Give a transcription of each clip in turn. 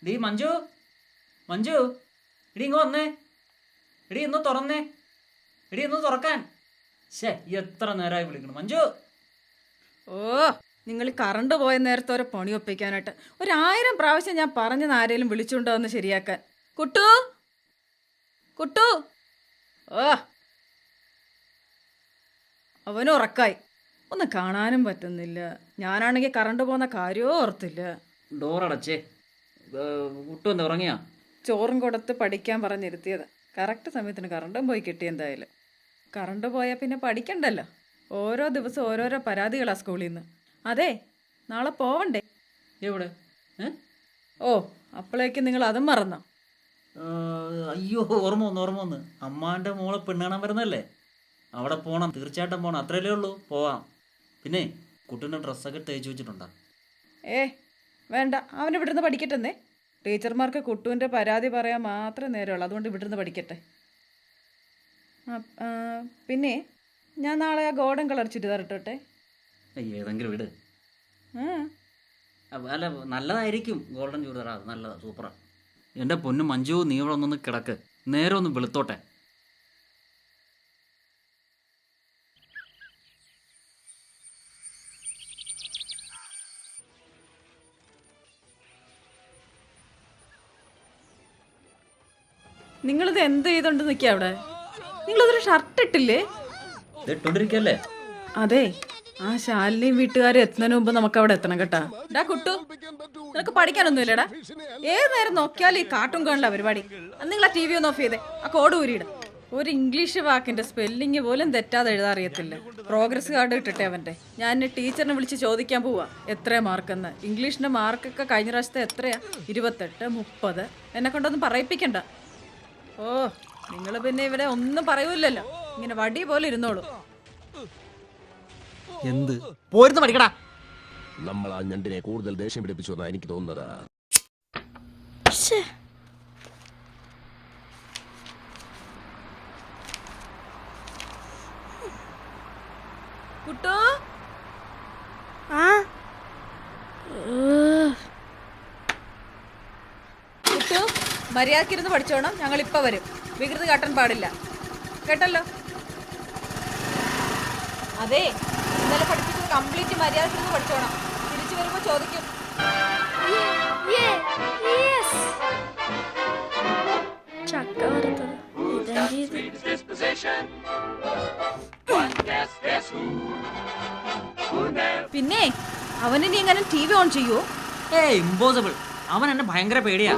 D Manju, Manju, ഇടി ഇങ്ങ് വന്നേ. ഇടി ഇന്ന് തുറന്നേ. ഇടി ഇന്ന് തുറക്കാൻ. ശേ, എത്ര നേരമായി വിളിക്കണം മഞ്ജു. ഓ, നിങ്ങൾ കറണ്ട് പോയ നേരത്തെ ഒരു പണി ഒപ്പിക്കാനായിട്ട് 1000 പ്രാവശ്യം ഞാൻ പറഞ്ഞത് ആരെങ്കിലും വിളിച്ചുകൊണ്ടോ എന്ന് ശരിയാക്കാൻ. കുട്ടു, കുട്ടു. ഓ, അവനും ഉറക്കായി. ഒന്ന് കാണാനും പറ്റുന്നില്ല. ഞാനാണെങ്കിൽ കറണ്ട് പോകുന്ന കാര്യവും ഓർത്തില്ല. ഡോറടച്ചേ. കുട്ടു എന്താ ഉറങ്ങിയാ? ചോറും കൊടുത്ത് പഠിക്കാൻ പറഞ്ഞിരുത്തിയത്. കറക്റ്റ് സമയത്തിന് കറണ്ടും പോയി കിട്ടി. എന്തായാലും കറണ്ട് പോയാൽ പിന്നെ പഠിക്കണ്ടല്ലോ. ഓരോ ദിവസം ഓരോരോ പരാതികളാണ് സ്കൂളിൽ നിന്ന്. അതെ, നാളെ പോവണ്ടേ? എവിടെ? ഓ, അപ്പോഴേക്കും നിങ്ങൾ അതും മറന്നോ? അയ്യോ, ഓർമ്മ വന്ന്. അമ്മാൻ്റെ മോളെ പെണ്ണാണാൻ വരുന്നല്ലേ, അവിടെ പോകണം. തീർച്ചയായിട്ടും പോകണം. അത്രയല്ലേ ഉള്ളൂ, പോവാം. പിന്നെ കുട്ടീൻ്റെ ഡ്രസ്സൊക്കെ തേച്ച് വെച്ചിട്ടുണ്ടോ? വേണ്ട, അവൻ ഇവിടുന്ന് പഠിക്കട്ടെന്നേ. ടീച്ചർമാർക്ക് കുട്ടുവിൻ്റെ പരാതി പറയാൻ മാത്രമേ നേരമുള്ളൂ. അതുകൊണ്ട് ഇവിടുന്ന് പഠിക്കട്ടെ. പിന്നെ ഞാൻ നാളെ ആ ഗോൾഡൻ കളർ ചുരിദാർ ഇട്ടോട്ടെ. ഏതെങ്കിലും വിട്. അല്ല, നല്ലതായിരിക്കും. ഗോൾഡൻ ചുരിദാർ നല്ലതാണ്, സൂപ്പറാണ്. എൻ്റെ പൊന്നു മഞ്ജു, നീ ഇവിടെ ഒന്നൊന്ന് കിടക്ക്. നേരെ ഒന്ന് വെളുത്തോട്ടെ. നിങ്ങളിത് എന്ത് ചെയ്തോണ്ട് നിൽക്കുക അവിടെ? നിങ്ങളിതൊരു ഷർട്ട് ഇട്ടില്ലേ? ഇട്ടോണ്ടിരിക്കല്ലേ? അതെ, ആ ശാലിനിയും വീട്ടുകാരും എത്തുന്നതിന് മുമ്പ് നമുക്ക് അവിടെ എത്തണം കേട്ടാ. ഡാ കുട്ടു, നിനക്ക് പഠിക്കാനൊന്നും ഇല്ലടാ. ഏത് നേരം നോക്കിയാലും ഈ കാർട്ടൂൺ കാണില്ല പരിപാടി. നിങ്ങൾ ആ TV ഒന്ന് ഓഫ് ചെയ്തേ. ആ കോഡ് ഊരിയിടും. ഒരു ഇംഗ്ലീഷ് വാക്കിന്റെ സ്പെല്ലിങ് പോലും തെറ്റാതെ എഴുതാൻ അറിയത്തില്ല. പ്രോഗ്രസ് കാർഡ് ഇട്ടിട്ടെ അവൻ്റെ. ഞാൻ ടീച്ചറിനെ വിളിച്ച് ചോദിക്കാൻ പോവാ എത്രയാ മാർക്കെന്ന്. ഇംഗ്ലീഷിന്റെ മാർക്കൊക്കെ കഴിഞ്ഞ പ്രാവശ്യത്തെ എത്രയാ? 28, 30. എന്നെ കൊണ്ടൊന്നും പറയിപ്പിക്കണ്ട. ഓ, നിങ്ങൾ പിന്നെ ഇവിടെ ഒന്നും പറയൂലല്ലോ. ഇങ്ങനെ വടി പോലെ ഇരുന്നോളൂ. എന്ത് പോയിരുന്നു പഠിക്കടാ. നമ്മൾ ആ ഞണ്ടിനെ കൂടുതൽ ദേഷ്യം പിടിപ്പിച്ചു എന്നാ എനിക്ക് തോന്നുന്നത്. കുട്ടു, കുട്ടു, മര്യാദക്കിരുന്ന് പഠിച്ചോണം. ഞങ്ങൾ ഇപ്പൊ വരും. വികൃതി കാട്ടാൻ പാടില്ല, കേട്ടല്ലോ? അതെ, ഇന്നലെ പഠിപ്പിച്ചത് കംപ്ലീറ്റ് മര്യാദക്കിരുന്ന് പഠിച്ചോണം. തിരിച്ചു വരുമ്പോ ചോദിക്കും. പിന്നെ അവനിനി എങ്ങനെ TV ഓൺ ചെയ്യൂ? ഇമ്പോസിബിൾ. അവൻ എന്നെ ഭയങ്കര പേടിയാ.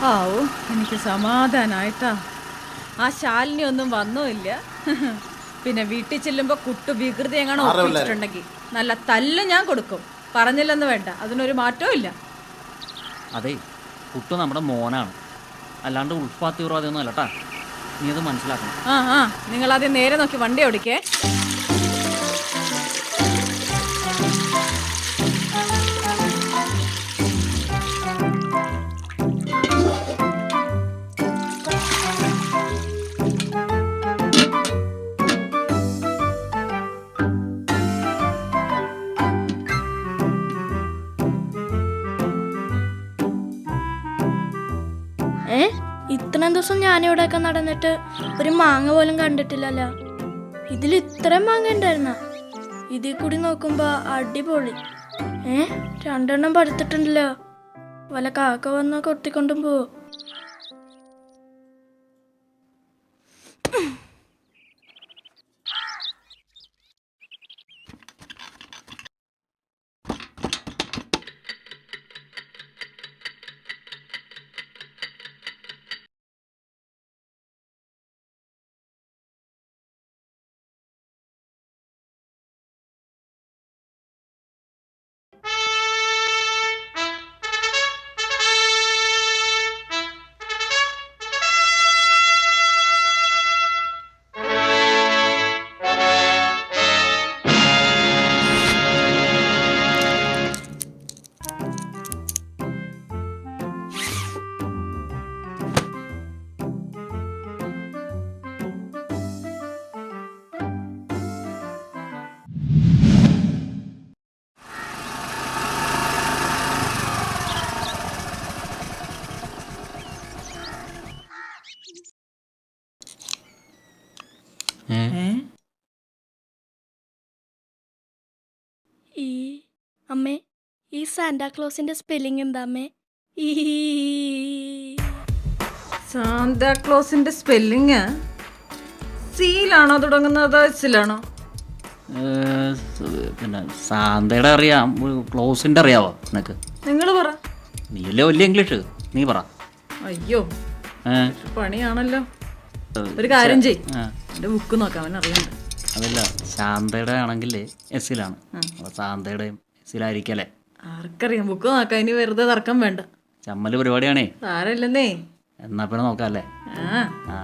ആവോ, എനിക്ക് സമാധാനായിട്ടാ. ആ ശാലിനി ഒന്നും വന്നുമില്ല. പിന്നെ വീട്ടിൽ ചെല്ലുമ്പോ കുട്ടു വികൃതി എങ്ങനെ ഒപ്പിച്ചിട്ടുണ്ടെങ്കിൽ നല്ല തല്ല് ഞാൻ കൊടുക്കും. പറഞ്ഞില്ലെന്ന് വേണ്ട, അതിനൊരു മാറ്റവും ഇല്ല. അതെ, കുട്ടു നമ്മുടെ മോനാണ്, അല്ലാണ്ട് ഉൾഫാ തീവ്രവാദിയൊന്നും അല്ലട്ടാ. നീ അത് മനസ്സിലാക്കണം. നിങ്ങൾ ആദ്യം നേരെ നോക്കി വണ്ടി ഓടിക്കേ. ദിവസം ഞാനിവിടെയൊക്കെ നടന്നിട്ട് ഒരു മാങ്ങ പോലും കണ്ടിട്ടില്ലല്ലോ. ഇതിൽ ഇത്രയും മാങ്ങ ഉണ്ടായിരുന്ന? ഇതിൽ കൂടി നോക്കുമ്പോ അടിപൊളി. 2 പടുത്തിട്ടുണ്ടല്ലോ. വല്ല കാക്ക വന്ന് കൊത്തിക്കൊണ്ടും പോവോ? അമ്മേ, ഈ സാന്റാക്ലോസിന്റെ സ്പെല്ലിംഗ് എന്താ അമ്മേ? സാന്താക്ലോസിന്റെ സ്പെല്ലിങ് സീലാണോ തുടങ്ങുന്നത് എസിലാണോ? പിന്നെ സാന്തയുടെ അറിയാം, ക്ലോസിൻ്റെ അറിയാവോ നിനക്ക്? നിങ്ങൾ പറ. നീയല്ലേ വലിയ ഇംഗ്ലീഷ്, നീ പറ. അയ്യോ, പണിയാണല്ലോ. ഒരു കാര്യം ചെയ്, എന്റെ ബുക്ക് നോക്കാം, അവൻ അറിയണ്ട. അതല്ല, ശാന്തയുടെ ആണെങ്കിൽ എസിലാണ്, അപ്പോൾ സാന്തയുടെയും എസിലായിരിക്കല്ലേ? ആർക്കറിയാം, ബുക്ക് നോക്കാം. ഇനി വെറുതെ തർക്കം വേണ്ട. ചമ്മല് പരിപാടിയാണേ. സാരമില്ലെന്നേ. എന്നാ പിന്നെ നോക്കാം അല്ലേ? ആ